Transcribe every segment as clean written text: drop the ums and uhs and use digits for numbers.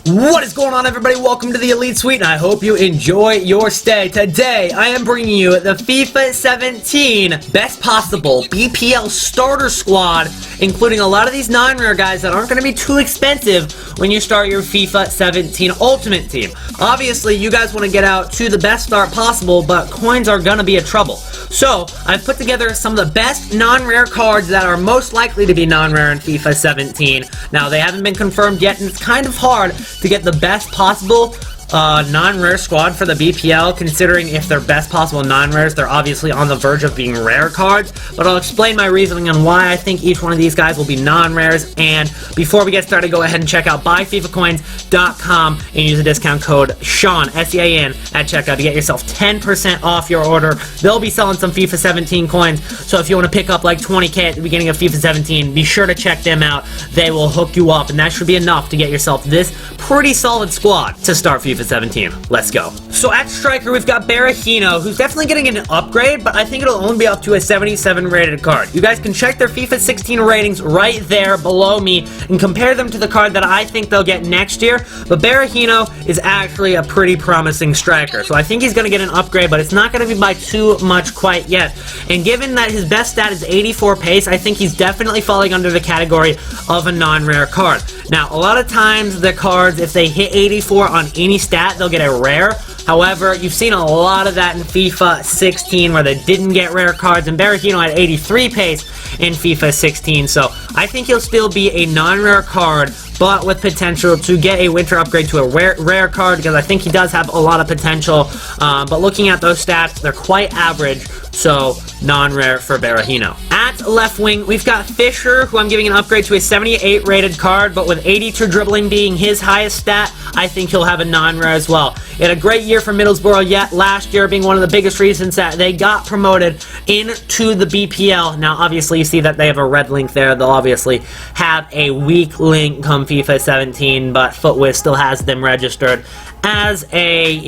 What is going on, everybody? Welcome to the Elite Suite, and I hope you enjoy your stay. Today, I am bringing you the FIFA 17 Best Possible BPL Starter Squad, including a lot of these non-rare guys that aren't going to be too expensive when you start your FIFA 17 Ultimate Team. Obviously, you guys want to get out to the best start possible, but coins are going to be a trouble. So, I've put together some of the best non-rare cards that are most likely to be non-rare in FIFA 17. Now, they haven't been confirmed yet, and it's kind of hard to get the best possible non-rare squad for the BPL, considering if they're best possible non-rares, they're obviously on the verge of being rare cards. But I'll explain my reasoning on why I think each one of these guys will be non-rares. And before we get started, go ahead and check out buyfifacoins.com and use the discount code SEAN, S-E-A-N, at checkout to get yourself 10% off your order. They'll be selling some FIFA 17 coins, so if you want to pick up like 20k at the beginning of FIFA 17, be sure to check them out. They will hook you up, and that should be enough to get yourself this pretty solid squad to start FIFA 17. Let's go. So at striker, we've got Berahino, who's definitely getting an upgrade, but I think it'll only be up to a 77 rated card. You guys can check their FIFA 16 ratings right there below me and compare them to the card that I think they'll get next year. But Berahino is actually a pretty promising striker, so I think he's going to get an upgrade, but it's not going to be by too much quite yet. And given that his best stat is 84 pace, I think he's definitely falling under the category of a non-rare card. Now, a lot of times the cards, if they hit 84 on any stat, they'll get a rare. However, you've seen a lot of that in FIFA 16 where they didn't get rare cards, and Berahino had 83 pace in FIFA 16, so I think he'll still be a non-rare card, but with potential to get a winter upgrade to a rare card, because I think he does have a lot of potential. But looking at those stats, they're quite average, so non-rare for Berahino. At left wing, we've got Fisher, who I'm giving an upgrade to a 78 rated card, but with 82 dribbling being his highest stat, I think he'll have a non-rare as well. He had a great year for Middlesbrough yet last year, being one of the biggest reasons that they got promoted into the BPL. Now, obviously, you see that they have a red link there. They'll obviously have a weak link come FIFA 17, but Footwiz still has them registered as a,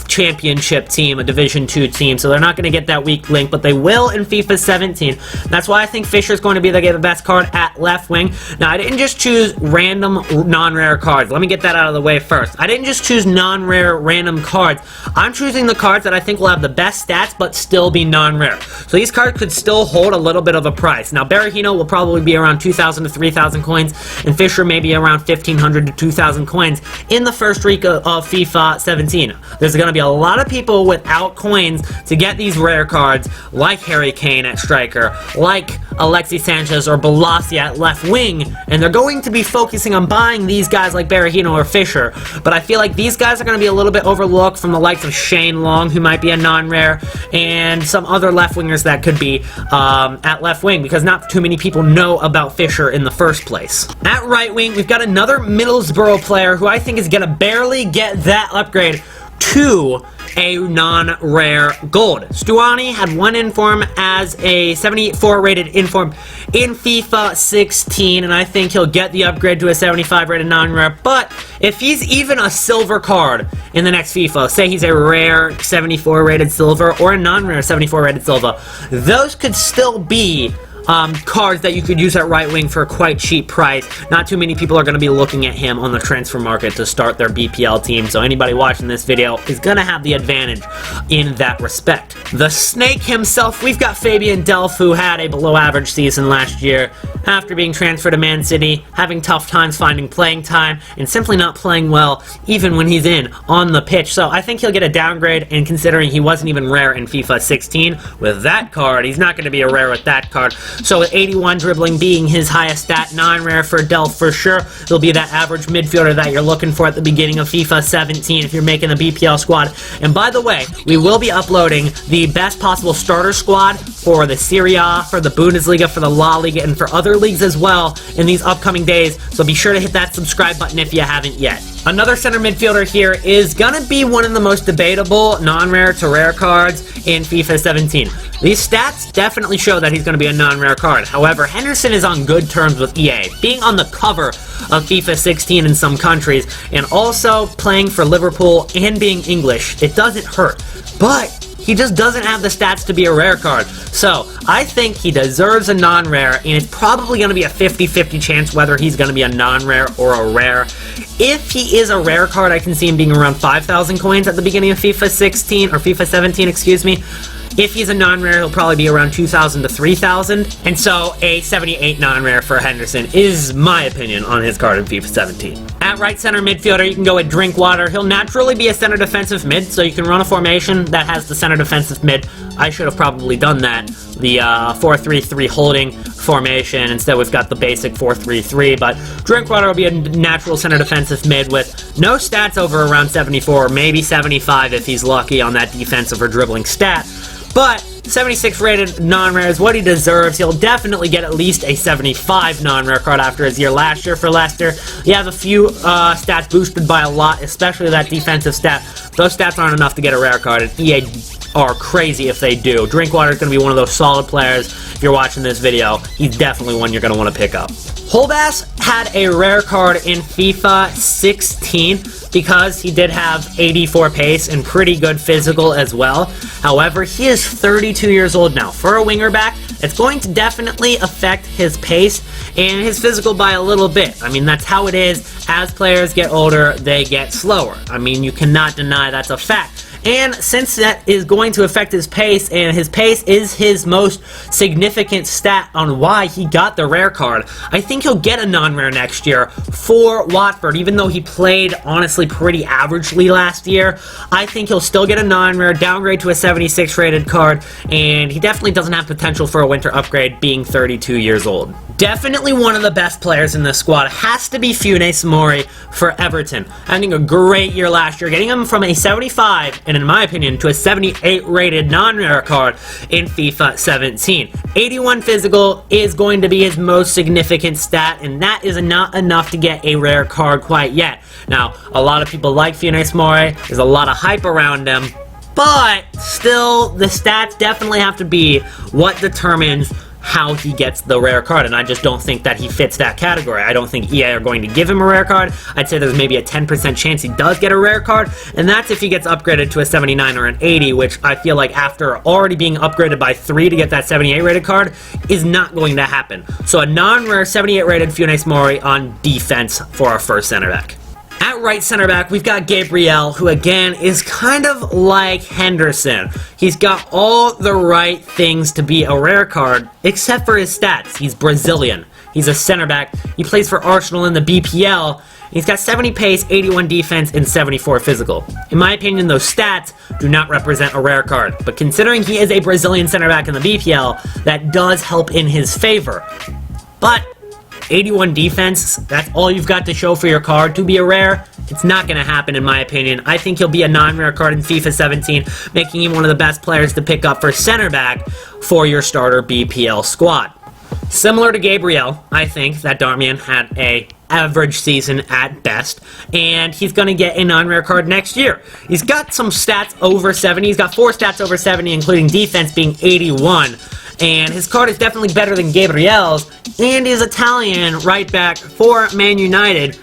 championship team, a Division 2 team, so they're not going to get that weak link, but they will in FIFA 17. That's why I think Fisher's going to be the best card at left wing. Now, I didn't just choose random non-rare cards. Let me get that out of the way first. I didn't just choose non-rare random cards. I'm choosing the cards that I think will have the best stats, but still be non-rare. So these cards could still hold a little bit of a price. Now, Berahino will probably be around 2,000 to 3,000 coins, and Fisher maybe around 1,500 to 2,000 coins in the first week of FIFA 17. There's going to be a lot of people without coins to get these rare cards, like Harry Kane at striker, like Alexis Sanchez or Balassi at left wing, and they're going to be focusing on buying these guys like Berahino or Fisher. But I feel like these guys are going to be a little bit overlooked from the likes of Shane Long, who might be a non-rare, and some other left wingers that could be at left wing, because not too many people know about Fisher in the first place. At right wing, we've got another Middlesbrough player who I think is going to barely get that upgrade to a non-rare gold. Stuani had one inform as a 74 rated inform in FIFA 16, and I think he'll get the upgrade to a 75 rated non-rare. But if he's even a silver card in the next FIFA, say he's a rare 74 rated silver or a non-rare 74 rated silver, those could still be cards that you could use at right wing for a quite cheap price. Not too many people are going to be looking at him on the transfer market to start their BPL team, so anybody watching this video is going to have the advantage in that respect. The Snake himself, we've got Fabian Delph, who had a below average season last year after being transferred to Man City, having tough times finding playing time, and simply not playing well even when he's on the pitch. So I think he'll get a downgrade, and considering he wasn't even rare in FIFA 16 with that card, he's not going to be a rare with that card. So with 81 dribbling being his highest stat, non-rare for Delph for sure. He'll be that average midfielder that you're looking for at the beginning of FIFA 17 if you're making the BPL squad. And by the way, we will be uploading the best possible starter squad for the Serie A, for the Bundesliga, for the La Liga, and for other leagues as well in these upcoming days. So be sure to hit that subscribe button if you haven't yet. Another center midfielder here is going to be one of the most debatable non-rare to rare cards in FIFA 17. These stats definitely show that he's going to be a non-rare card. However, Henderson is on good terms with EA, being on the cover of FIFA 16 in some countries, and also playing for Liverpool and being English. It doesn't hurt, but he just doesn't have the stats to be a rare card. So, I think he deserves a non-rare, and it's probably going to be a 50-50 chance whether he's going to be a non-rare or a rare. If he is a rare card, I can see him being around 5,000 coins at the beginning of FIFA 16, or FIFA 17, excuse me. If he's a non-rare, he'll probably be around 2,000 to 3,000. And so, a 78 non-rare for Henderson is my opinion on his card in FIFA 17. At right center midfielder, you can go with Drinkwater. He'll naturally be a center defensive mid, so you can run a formation that has the center defensive mid. I should have probably done that. The 4-3-3 holding formation. Instead, we've got the basic 4-3-3, but Drinkwater will be a natural center defensive mid with no stats over around 74, maybe 75 if he's lucky on that defensive or dribbling stat. But 76 rated non-rare is what he deserves. He'll definitely get at least a 75 non-rare card after his year last year for Leicester. He has a few stats boosted by a lot, especially that defensive stat. Those stats aren't enough to get a rare card, and EA are crazy if they do. Drinkwater is going to be one of those solid players. If you're watching this video, he's definitely one you're going to want to pick up. Holbass had a rare card in FIFA 16 because he did have 84 pace and pretty good physical as well. However, he is 32 years old now. For a winger back, it's going to definitely affect his pace and his physical by a little bit. I mean, that's how it is. As players get older, they get slower. I mean, you cannot deny that's a fact. And since that is going to affect his pace, and his pace is his most significant stat on why he got the rare card, I think he'll get a non-rare next year for Watford. Even though he played, honestly, pretty averagely last year, I think he'll still get a non-rare, downgrade to a 76 rated card, and he definitely doesn't have potential for a winter upgrade being 32 years old. Definitely one of the best players in this squad has to be Funes Mori for Everton. Having a great year last year, getting him from a 75, and in my opinion, to a 78 rated non-rare card in FIFA 17. 81 physical is going to be his most significant stat, and that is not enough to get a rare card quite yet. Now, a lot of people like Funes Mori, there's a lot of hype around him, but still, the stats definitely have to be what determines how he gets the rare card, and I just don't think that he fits that category. I don't think EA are going to give him a rare card. I'd say there's maybe a 10% chance he does get a rare card, and that's if he gets upgraded to a 79 or an 80, which I feel like after already being upgraded by 3 to get that 78 rated card is not going to happen. So a non-rare 78 rated Funes Mori on defense for our first center back. At right center back, we've got Gabriel, who again is kind of like Henderson. He's got all the right things to be a rare card, except for his stats. He's Brazilian. He's a center back. He plays for Arsenal in the BPL. He's got 70 pace, 81 defense, and 74 physical. In my opinion, those stats do not represent a rare card, but considering he is a Brazilian center back in the BPL, that does help in his favor. But 81 defense, that's all you've got to show for your card to be a rare. It's not going to happen in my opinion. I think he'll be a non-rare card in FIFA 17, making him one of the best players to pick up for center back for your starter BPL squad. Similar to Gabriel, I think that Darmian had a average season at best, and he's going to get a non-rare card next year. He's got some stats over 70. He's got 4 stats over 70, including defense being 81. And his card is definitely better than Gabriel's, and he's Italian right back for Man United.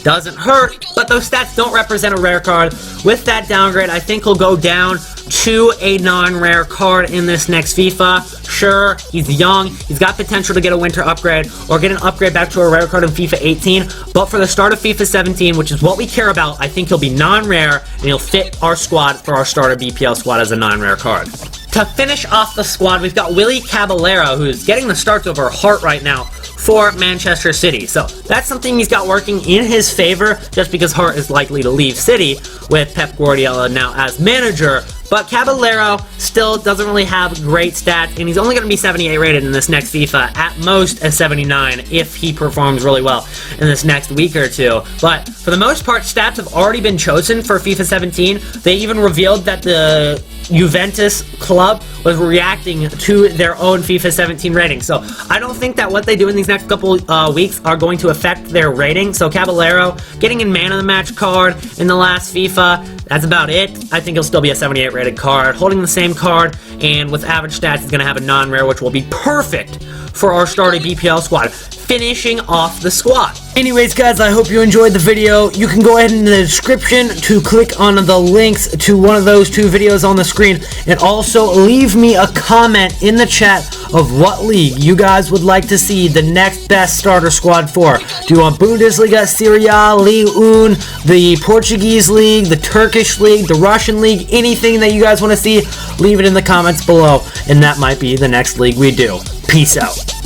Doesn't hurt, but those stats don't represent a rare card. With that downgrade, I think he'll go down to a non-rare card in this next FIFA. Sure, he's young, he's got potential to get a winter upgrade, or get an upgrade back to a rare card in FIFA 18, but for the start of FIFA 17, which is what we care about, I think he'll be non-rare, and he'll fit our squad for our starter BPL squad as a non-rare card. To finish off the squad, we've got Willy Caballero, who's getting the starts over Hart right now for Manchester City. So that's something he's got working in his favor, just because Hart is likely to leave City with Pep Guardiola now as manager. But Caballero still doesn't really have great stats, and he's only going to be 78 rated in this next FIFA, at most a 79 if he performs really well in this next week or two. But for the most part, stats have already been chosen for FIFA 17. They even revealed that the Juventus club was reacting to their own FIFA 17 rating. So I don't think that what they do in these next couple weeks are going to affect their rating. So Caballero getting in man of the match card in the last FIFA, that's about it. I think he'll still be a 78 rated card, holding the same card, and with average stats, he's going to have a non-rare, which will be perfect for our starting BPL squad. finishing off the squad. Anyways, guys, I hope you enjoyed the video. You can go ahead in the description to click on the links to one of those two videos on the screen, and also leave me a comment in the chat of what league you guys would like to see the next best starter squad for. Do you want Bundesliga, Serie A, Ligue 1, the Portuguese league, the Turkish league, the Russian league, anything that you guys want to see, leave it in the comments below, and that might be the next league we do. Peace out.